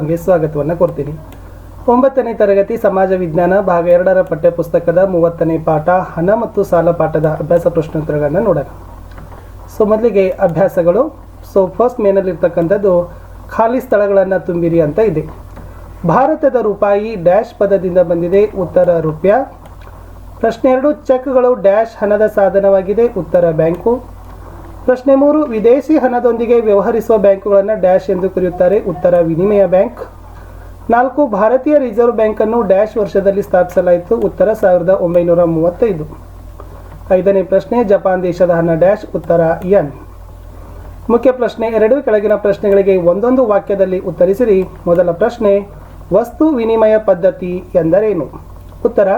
ನಿಮಗೆ ಸ್ವಾಗತವನ್ನು ಕೊಡ್ತೀನಿ. 9ನೇ ತರಗತಿ ಸಮಾಜ ವಿಜ್ಞಾನ ಭಾಗ 2ರ ಪಠ್ಯಪುಸ್ತಕದ 30ನೇ ಪಾಠ ಹಣ ಮತ್ತು ಸಾಲ ಪಾಠದ ಅಭ್ಯಾಸ ಪ್ರಶ್ನೋತ್ತರಗಳನ್ನು ನೋಡೋಣ. ಮೊದಲಿಗೆ ಅಭ್ಯಾಸಗಳು. ಫಸ್ಟ್ ಮೇನಲ್ಲಿರ್ತಕ್ಕಂಥದ್ದು ಖಾಲಿ ಸ್ಥಳಗಳನ್ನು ತುಂಬಿರಿ ಅಂತ ಇದೆ. ಭಾರತದ ರೂಪಾಯಿ ಡ್ಯಾಶ್ ಪದದಿಂದ ಬಂದಿದೆ, ಉತ್ತರ ರೂಪಾಯಿ. ಪ್ರಶ್ನೆ 2, ಚೆಕ್ಗಳು ಡ್ಯಾಶ್ ಹಣದ ಸಾಧನವಾಗಿದೆ, ಉತ್ತರ ಬ್ಯಾಂಕು. ಪ್ರಶ್ನೆ 3, ವಿದೇಶಿ ಹಣದೊಂದಿಗೆ ವ್ಯವಹರಿಸುವ ಬ್ಯಾಂಕುಗಳನ್ನು ಡ್ಯಾಶ್ ಎಂದು ಕರೆಯುತ್ತಾರೆ, ಉತ್ತರ ವಿನಿಮಯ ಬ್ಯಾಂಕ್. 4, ಭಾರತೀಯ ರಿಸರ್ವ್ ಬ್ಯಾಂಕನ್ನು ಡ್ಯಾಶ್ ವರ್ಷದಲ್ಲಿ ಸ್ಥಾಪಿಸಲಾಯಿತು, ಉತ್ತರ 1935. 5ನೇ ಪ್ರಶ್ನೆ, ಜಪಾನ್ ದೇಶದ ಹಣ ಡ್ಯಾಶ್, ಉತ್ತರ ಯನ್. ಮುಖ್ಯ ಪ್ರಶ್ನೆ 2, ಕೆಳಗಿನ ಪ್ರಶ್ನೆಗಳಿಗೆ ಒಂದೊಂದು ವಾಕ್ಯದಲ್ಲಿ ಉತ್ತರಿಸಿರಿ. ಮೊದಲ ಪ್ರಶ್ನೆ, ವಸ್ತು ವಿನಿಮಯ ಪದ್ಧತಿ ಎಂದರೇನು? ಉತ್ತರ,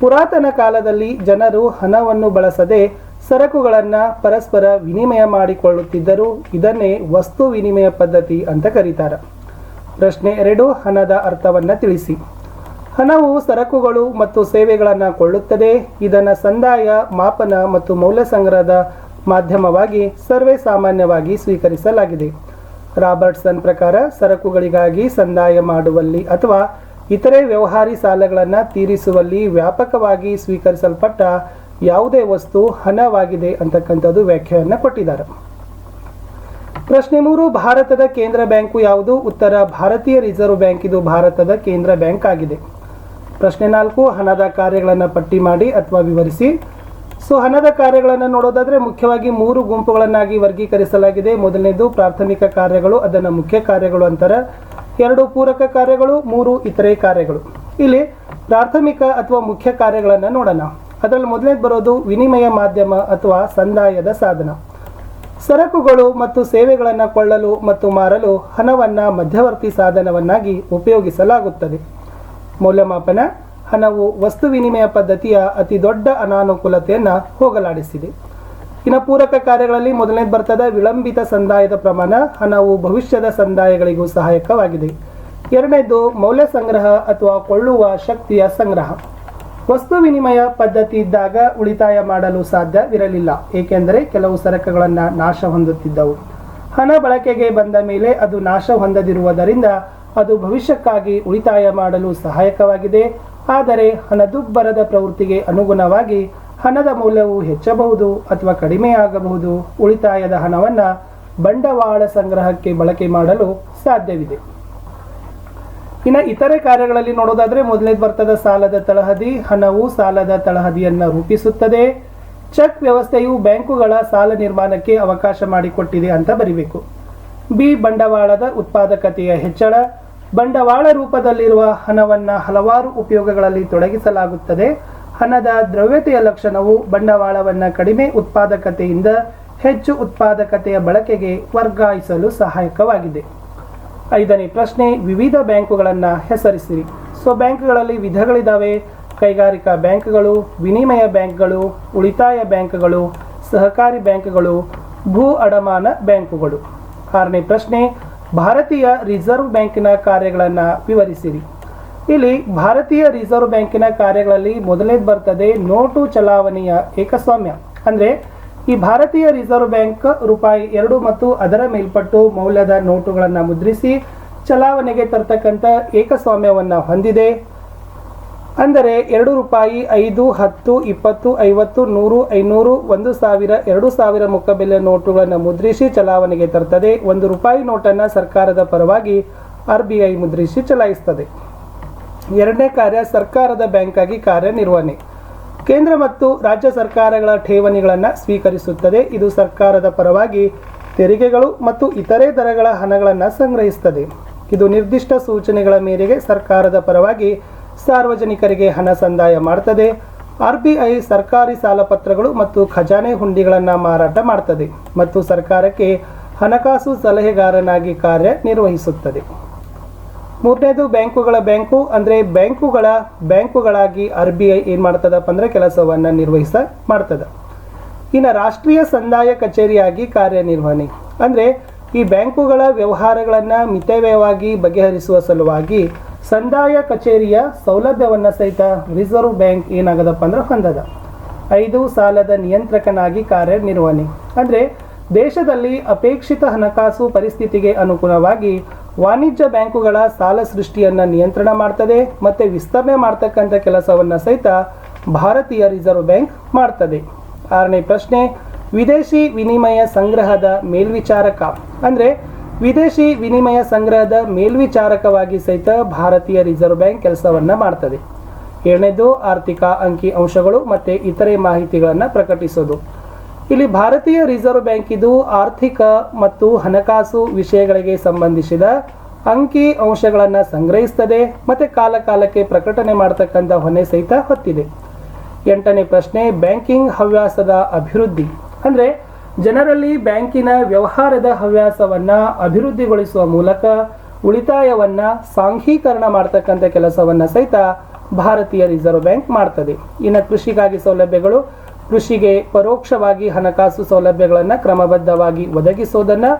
ಪುರಾತನ ಕಾಲದಲ್ಲಿ ಜನರು ಹಣವನ್ನು ಬಳಸದೆ ಸರಕುಗಳನ್ನು ಪರಸ್ಪರ ವಿನಿಮಯ ಮಾಡಿಕೊಳ್ಳುತ್ತಿದ್ದರು. ಇದನ್ನೇ ವಸ್ತು ವಿನಿಮಯ ಪದ್ಧತಿ ಅಂತ ಕರೀತಾರೆ. ಪ್ರಶ್ನೆ 2, ಹಣದ ಅರ್ಥವನ್ನು ತಿಳಿಸಿ. ಹಣವು ಸರಕುಗಳು ಮತ್ತು ಸೇವೆಗಳನ್ನು ಕೊಳ್ಳುತ್ತದೆ. ಇದನ್ನು ಸಂದಾಯ, ಮಾಪನ ಮತ್ತು ಮೌಲ್ಯ ಸಂಗ್ರಹದ ಮಾಧ್ಯಮವಾಗಿ ಸರ್ವೇ ಸಾಮಾನ್ಯವಾಗಿ ಸ್ವೀಕರಿಸಲಾಗಿದೆ. ರಾಬರ್ಟ್ಸನ್ ಪ್ರಕಾರ ಸರಕುಗಳಿಗಾಗಿ ಸಂದಾಯ ಮಾಡುವಲ್ಲಿ ಅಥವಾ ಇತರೆ ವ್ಯವಹಾರಿ ಸಾಲಗಳನ್ನು ತೀರಿಸುವಲ್ಲಿ ವ್ಯಾಪಕವಾಗಿ ಸ್ವೀಕರಿಸಲ್ಪಟ್ಟ ಯಾವುದೇ ವಸ್ತು ಹಣವಾಗಿದೆ ಅಂತಕ್ಕಂಥದ್ದು ವ್ಯಾಖ್ಯೆಯನ್ನು ಕೊಟ್ಟಿದ್ದಾರೆ. ಪ್ರಶ್ನೆ 3, ಭಾರತದ ಕೇಂದ್ರ ಬ್ಯಾಂಕು ಯಾವುದು? ಉತ್ತರ ಭಾರತೀಯ ರಿಸರ್ವ್ ಬ್ಯಾಂಕ್. ಇದು ಭಾರತದ ಕೇಂದ್ರ ಬ್ಯಾಂಕ್ ಆಗಿದೆ. ಪ್ರಶ್ನೆ 4, ಹಣದ ಕಾರ್ಯಗಳನ್ನು ಪಟ್ಟಿ ಮಾಡಿ ಅಥವಾ ವಿವರಿಸಿ. ಹಣದ ಕಾರ್ಯಗಳನ್ನು ನೋಡೋದಾದ್ರೆ ಮುಖ್ಯವಾಗಿ 3 ಗುಂಪುಗಳನ್ನಾಗಿ ವರ್ಗೀಕರಿಸಲಾಗಿದೆ. ಮೊದಲನೇದು ಪ್ರಾಥಮಿಕ ಕಾರ್ಯಗಳು, ಅದನ್ನು ಮುಖ್ಯ ಕಾರ್ಯಗಳು ಅಂತಾರೆ. 2 ಪೂರಕ ಕಾರ್ಯಗಳು, 3 ಇತರೆ ಕಾರ್ಯಗಳು. ಇಲ್ಲಿ ಪ್ರಾಥಮಿಕ ಅಥವಾ ಮುಖ್ಯ ಕಾರ್ಯಗಳನ್ನು ನೋಡೋಣ. ಅದರಲ್ಲಿ ಮೊದಲನೇದು ಬರೋದು ವಿನಿಮಯ ಮಾಧ್ಯಮ ಅಥವಾ ಸಂದಾಯದ ಸಾಧನ. ಸರಕುಗಳು ಮತ್ತು ಸೇವೆಗಳನ್ನು ಕೊಳ್ಳಲು ಮತ್ತು ಮಾರಲು ಹಣವನ್ನು ಮಧ್ಯವರ್ತಿ ಸಾಧನವನ್ನಾಗಿ ಉಪಯೋಗಿಸಲಾಗುತ್ತದೆ. ಮೌಲ್ಯಮಾಪನ. ಹಣವು ವಸ್ತು ವಿನಿಮಯ ಪದ್ಧತಿಯ ಅತಿ ದೊಡ್ಡ ಅನಾನುಕೂಲತೆಯನ್ನು ಹೋಗಲಾಡಿಸಿದೆ. ಇನ್ನು ಪೂರಕ ಕಾರ್ಯಗಳಲ್ಲಿ ಮೊದಲನೇದು ಬರ್ತದೆ ವಿಳಂಬಿತ ಸಂದಾಯದ ಪ್ರಮಾಣ. ಹಣವು ಭವಿಷ್ಯದ ಸಂದಾಯಗಳಿಗೂ ಸಹಾಯಕವಾಗಿದೆ. 2ನೇದು ಮೌಲ್ಯ ಸಂಗ್ರಹ ಅಥವಾ ಕೊಳ್ಳುವ ಶಕ್ತಿಯ ಸಂಗ್ರಹ. ವಸ್ತು ವಿನಿಮಯ ಪದ್ಧತಿ ಇದ್ದಾಗ ಉಳಿತಾಯ ಮಾಡಲು ಸಾಧ್ಯವಿರಲಿಲ್ಲ, ಏಕೆಂದರೆ ಕೆಲವು ಸರಕುಗಳನ್ನು ನಾಶ ಹೊಂದುತ್ತಿದ್ದವು. ಹಣ ಬಳಕೆಗೆ ಬಂದ ಮೇಲೆ ಅದು ನಾಶ ಹೊಂದದಿರುವುದರಿಂದ ಅದು ಭವಿಷ್ಯಕ್ಕಾಗಿ ಉಳಿತಾಯ ಮಾಡಲು ಸಹಾಯಕವಾಗಿದೆ. ಆದರೆ ಹಣದುಬ್ಬರದ ಪ್ರವೃತ್ತಿಗೆ ಅನುಗುಣವಾಗಿ ಹಣದ ಮೌಲ್ಯವು ಹೆಚ್ಚಬಹುದು ಅಥವಾ ಕಡಿಮೆಯಾಗಬಹುದು. ಉಳಿತಾಯದ ಹಣವನ್ನು ಬಂಡವಾಳ ಸಂಗ್ರಹಕ್ಕೆ ಬಳಕೆ ಮಾಡಲು ಸಾಧ್ಯವಿದೆ. ಇನ್ನು ಇತರೆ ಕಾರ್ಯಗಳಲ್ಲಿ ನೋಡೋದಾದ್ರೆ ಮೊದಲನೇದು ಬರ್ತದೆ ಸಾಲದ ತಳಹದಿ. ಹಣವು ಸಾಲದ ತಳಹದಿಯನ್ನು ರೂಪಿಸುತ್ತದೆ. ಚೆಕ್ ವ್ಯವಸ್ಥೆಯು ಬ್ಯಾಂಕುಗಳ ಸಾಲ ನಿರ್ಮಾಣಕ್ಕೆ ಅವಕಾಶ ಮಾಡಿಕೊಟ್ಟಿದೆ ಅಂತ ಬರಿಬೇಕು. ಬಿ, ಬಂಡವಾಳದ ಉತ್ಪಾದಕತೆಯ ಹೆಚ್ಚಳ. ಬಂಡವಾಳ ರೂಪದಲ್ಲಿರುವ ಹಣವನ್ನು ಹಲವಾರು ಉಪಯೋಗಗಳಲ್ಲಿ ತೊಡಗಿಸಲಾಗುತ್ತದೆ. ಹಣದ ದ್ರವ್ಯತೆಯ ಲಕ್ಷಣವು ಬಂಡವಾಳವನ್ನು ಕಡಿಮೆ ಉತ್ಪಾದಕತೆಯಿಂದ ಹೆಚ್ಚು ಉತ್ಪಾದಕತೆಯ ಬಳಕೆಗೆ ವರ್ಗಾಯಿಸಲು ಸಹಾಯಕವಾಗಿದೆ. 5ನೇ ಪ್ರಶ್ನೆ, ವಿವಿಧ ಬ್ಯಾಂಕುಗಳನ್ನು ಹೆಸರಿಸಿರಿ. ಬ್ಯಾಂಕ್ಗಳಲ್ಲಿ ವಿಧಗಳಿದ್ದಾವೆ. ಕೈಗಾರಿಕಾ ಬ್ಯಾಂಕ್ಗಳು, ವಿನಿಮಯ ಬ್ಯಾಂಕ್ಗಳು, ಉಳಿತಾಯ ಬ್ಯಾಂಕ್ಗಳು, ಸಹಕಾರಿ ಬ್ಯಾಂಕ್ಗಳು, ಭೂ ಅಡಮಾನ ಬ್ಯಾಂಕುಗಳು. 6ನೇ ಪ್ರಶ್ನೆ, ಭಾರತೀಯ ರಿಸರ್ವ್ ಬ್ಯಾಂಕಿನ ಕಾರ್ಯಗಳನ್ನು ವಿವರಿಸಿರಿ. ಇಲ್ಲಿ ಭಾರತೀಯ ರಿಸರ್ವ್ ಬ್ಯಾಂಕಿನ ಕಾರ್ಯಗಳಲ್ಲಿ ಮೊದಲನೇದು ಬರ್ತದೆ ನೋಟು ಚಲಾವಣೆಯ ಏಕಸ್ವಾಮ್ಯ. ಅಂದರೆ ಈ ಭಾರತೀಯ ರಿಸರ್ವ್ ಬ್ಯಾಂಕ್ ರೂಪಾಯಿ 2 ಮತ್ತು ಅದರ ಮೇಲ್ಪಟ್ಟು ಮೌಲ್ಯದ ನೋಟುಗಳನ್ನು ಮುದ್ರಿಸಿ ಚಲಾವಣೆಗೆ ತರ್ತಕ್ಕಂಥ ಏಕಸ್ವಾಮ್ಯವನ್ನು ಹೊಂದಿದೆ. ಅಂದರೆ 2 ರೂಪಾಯಿ, 5, 10, 20, 50, 100, 500, 1000, 2000 ಮುಖಬೆಲೆಯ ನೋಟುಗಳನ್ನು ಮುದ್ರಿಸಿ ಚಲಾವಣೆಗೆ ತರ್ತದೆ. 1 ರೂಪಾಯಿ ನೋಟನ್ನು ಸರ್ಕಾರದ ಪರವಾಗಿ RBI ಮುದ್ರಿಸಿ ಚಲಾಯಿಸ್ತದೆ. 2ನೇ ಕಾರ್ಯ ಸರ್ಕಾರದ ಬ್ಯಾಂಕ್ ಆಗಿ ಕಾರ್ಯನಿರ್ವಹಣೆ. ಕೇಂದ್ರ ಮತ್ತು ರಾಜ್ಯ ಸರ್ಕಾರಗಳ ಠೇವಣಿಗಳನ್ನು ಸ್ವೀಕರಿಸುತ್ತದೆ. ಇದು ಸರ್ಕಾರದ ಪರವಾಗಿ ತೆರಿಗೆಗಳು ಮತ್ತು ಇತರೆ ದರಗಳ ಹಣಗಳನ್ನು ಸಂಗ್ರಹಿಸುತ್ತದೆ. ಇದು ನಿರ್ದಿಷ್ಟ ಸೂಚನೆಗಳ ಮೇರೆಗೆ ಸರ್ಕಾರದ ಪರವಾಗಿ ಸಾರ್ವಜನಿಕರಿಗೆ ಹಣ ಸಂದಾಯ ಮಾಡುತ್ತದೆ. RBI ಸರ್ಕಾರಿ ಸಾಲಪತ್ರಗಳು ಮತ್ತು ಖಜಾನೆ ಹುಂಡಿಗಳನ್ನು ಮಾರಾಟ ಮಾಡುತ್ತದೆ ಮತ್ತು ಸರ್ಕಾರಕ್ಕೆ ಹಣಕಾಸು ಸಲಹೆಗಾರನಾಗಿ ಕಾರ್ಯನಿರ್ವಹಿಸುತ್ತದೆ. 3ನೇದು ಬ್ಯಾಂಕುಗಳ ಬ್ಯಾಂಕು. ಅಂದರೆ ಬ್ಯಾಂಕುಗಳಾಗಿ RBI ಏನು ಮಾಡ್ತದಪ್ಪ ಅಂದರೆ ಕೆಲಸವನ್ನು ಮಾಡ್ತದೆ. ಇನ್ನು ರಾಷ್ಟ್ರೀಯ ಸಂದಾಯ ಕಚೇರಿಯಾಗಿ ಕಾರ್ಯನಿರ್ವಹಣೆ. ಅಂದರೆ ಈ ಬ್ಯಾಂಕುಗಳ ವ್ಯವಹಾರಗಳನ್ನು ಮಿತವ್ಯಯವಾಗಿ ಬಗೆಹರಿಸುವ ಸಲುವಾಗಿ ಸಂದಾಯ ಕಚೇರಿಯ ಸೌಲಭ್ಯವನ್ನು ಸಹಿತ ರಿಸರ್ವ್ ಬ್ಯಾಂಕ್ ಏನಾಗದಪ್ಪ ಅಂದ್ರೆ ಹೊಂದದ. 5, ಸಾಲದ ನಿಯಂತ್ರಕನಾಗಿ ಕಾರ್ಯನಿರ್ವಹಣೆ. ಅಂದರೆ ದೇಶದಲ್ಲಿ ಅಪೇಕ್ಷಿತ ಹಣಕಾಸು ಪರಿಸ್ಥಿತಿಗೆ ಅನುಗುಣವಾಗಿ ವಾಣಿಜ್ಯ ಬ್ಯಾಂಕುಗಳ ಸಾಲ ಸೃಷ್ಟಿಯನ್ನು ನಿಯಂತ್ರಣ ಮಾಡ್ತದೆ ಮತ್ತು ವಿಸ್ತರಣೆ ಮಾಡ್ತಕ್ಕಂಥ ಕೆಲಸವನ್ನು ಸಹಿತ ಭಾರತೀಯ ರಿಸರ್ವ್ ಬ್ಯಾಂಕ್ ಮಾಡ್ತದೆ. 6ನೇ ಪ್ರಶ್ನೆ, ವಿದೇಶಿ ವಿನಿಮಯ ಸಂಗ್ರಹದ ಮೇಲ್ವಿಚಾರಕ ಅಂದರೆ ವಿದೇಶಿ ವಿನಿಮಯ ಸಂಗ್ರಹದ ಮೇಲ್ವಿಚಾರಕವಾಗಿ ಸಹಿತ ಭಾರತೀಯ ರಿಸರ್ವ್ ಬ್ಯಾಂಕ್ ಕೆಲಸವನ್ನು ಮಾಡ್ತದೆ. 7ನೇದು, ಆರ್ಥಿಕ ಅಂಕಿ ಅಂಶಗಳು ಮತ್ತು ಇತರೆ ಮಾಹಿತಿಗಳನ್ನು ಪ್ರಕಟಿಸೋದು. ಇಲ್ಲಿ ಭಾರತೀಯ ರಿಸರ್ವ್ ಬ್ಯಾಂಕ್ ಇದು ಆರ್ಥಿಕ ಮತ್ತು ಹಣಕಾಸು ವಿಷಯಗಳಿಗೆ ಸಂಬಂಧಿಸಿದ ಅಂಕಿ ಅಂಶಗಳನ್ನು ಸಂಗ್ರಹಿಸ್ತದೆ ಮತ್ತು ಕಾಲಕಾಲಕ್ಕೆ ಪ್ರಕಟಣೆ ಮಾಡತಕ್ಕಂಥ ಹೊಣೆ ಸಹಿತ ಹೊತ್ತಿದೆ. 8ನೇ ಪ್ರಶ್ನೆ, ಬ್ಯಾಂಕಿಂಗ್ ಹವ್ಯಾಸದ ಅಭಿವೃದ್ಧಿ ಅಂದರೆ ಜನರಲ್ಲಿ ಬ್ಯಾಂಕಿನ ವ್ಯವಹಾರದ ಹವ್ಯಾಸವನ್ನು ಅಭಿವೃದ್ಧಿಗೊಳಿಸುವ ಮೂಲಕ ಉಳಿತಾಯವನ್ನು ಸಾಂಘೀಕರಣ ಮಾಡ್ತಕ್ಕಂಥ ಕೆಲಸವನ್ನು ಸಹಿತ ಭಾರತೀಯ ರಿಸರ್ವ್ ಬ್ಯಾಂಕ್ ಮಾಡ್ತದೆ. ಇನ್ನು ಕೃಷಿಗಾಗಿ ಸೌಲಭ್ಯಗಳು, ಕೃಷಿಗೆ ಪರೋಕ್ಷವಾಗಿ ಹಣಕಾಸು ಸೌಲಭ್ಯಗಳನ್ನು ಕ್ರಮಬದ್ಧವಾಗಿ ಒದಗಿಸೋದನ್ನು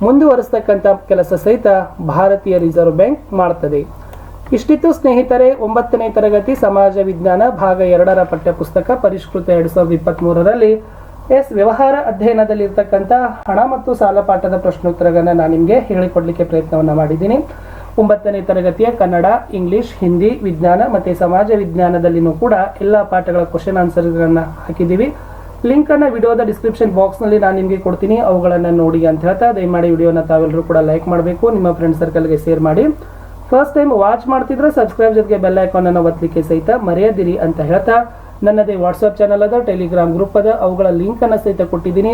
ಮುಂದುವರಿಸ್ತಕ್ಕಂಥ ಕೆಲಸ ಸಹಿತ ಭಾರತೀಯ ರಿಸರ್ವ್ ಬ್ಯಾಂಕ್ ಮಾಡ್ತದೆ. ಇಷ್ಟಿತ್ತು ಸ್ನೇಹಿತರೆ 9ನೇ ತರಗತಿ ಸಮಾಜ ವಿಜ್ಞಾನ ಭಾಗ 2ರ ಪಠ್ಯಪುಸ್ತಕ ಪರಿಷ್ಕೃತ 2023ರಲ್ಲಿ ವ್ಯವಹಾರ ಅಧ್ಯಯನದಲ್ಲಿರ್ತಕ್ಕಂಥ ಹಣ ಮತ್ತು ಸಾಲ ಪಾಠದ ಪ್ರಶ್ನೋತ್ತರಗಳನ್ನು ನಾನು ನಿಮಗೆ ಹೇಳಿಕೊಡ್ಲಿಕ್ಕೆ ಪ್ರಯತ್ನವನ್ನು ಮಾಡಿದ್ದೀನಿ. 9ನೇ ತರಗತಿಯ ಕನ್ನಡ, ಇಂಗ್ಲಿಷ್, ಹಿಂದಿ, ವಿಜ್ಞಾನ ಮತ್ತು ಸಮಾಜ ವಿಜ್ಞಾನದಲ್ಲಿನೂ ಕೂಡ ಎಲ್ಲ ಪಾಠಗಳ ಕ್ವಶನ್ ಆನ್ಸರ್ಗಳನ್ನು ಹಾಕಿದ್ದೀವಿ. ಲಿಂಕನ್ನು ವಿಡಿಯೋದ ಡಿಸ್ಕ್ರಿಪ್ಷನ್ ಬಾಕ್ಸ್ನಲ್ಲಿ ನಾನು ನಿಮಗೆ ಕೊಡ್ತೀನಿ, ಅವುಗಳನ್ನು ನೋಡಿ ಅಂತ ಹೇಳ್ತಾ ದಯಮಾಡಿ ವಿಡಿಯೋನ ತಾವೆಲ್ಲರೂ ಕೂಡ ಲೈಕ್ ಮಾಡಬೇಕು, ನಿಮ್ಮ ಫ್ರೆಂಡ್ ಸರ್ಕಲ್ಗೆ ಶೇರ್ ಮಾಡಿ. ಫಸ್ಟ್ ಟೈಮ್ ವಾಚ್ ಮಾಡ್ತಿದ್ರೆ ಸಬ್ಸ್ಕ್ರೈಬ್ ಜೊತೆಗೆ ಬೆಲ್ ಐಕಾನನ್ನು ಒತ್ತಲಿಕ್ಕೆ ಸಹಿತ ಮರೆಯದಿರಿ ಅಂತ ಹೇಳ್ತಾ ನನ್ನದೇ ವಾಟ್ಸಪ್ ಚಾನಲ್ ಅದ, ಟೆಲಿಗ್ರಾಮ್ ಗ್ರೂಪ್ ಅದ, ಅವುಗಳ ಲಿಂಕನ್ನು ಸಹಿತ ಕೊಟ್ಟಿದ್ದೀನಿ.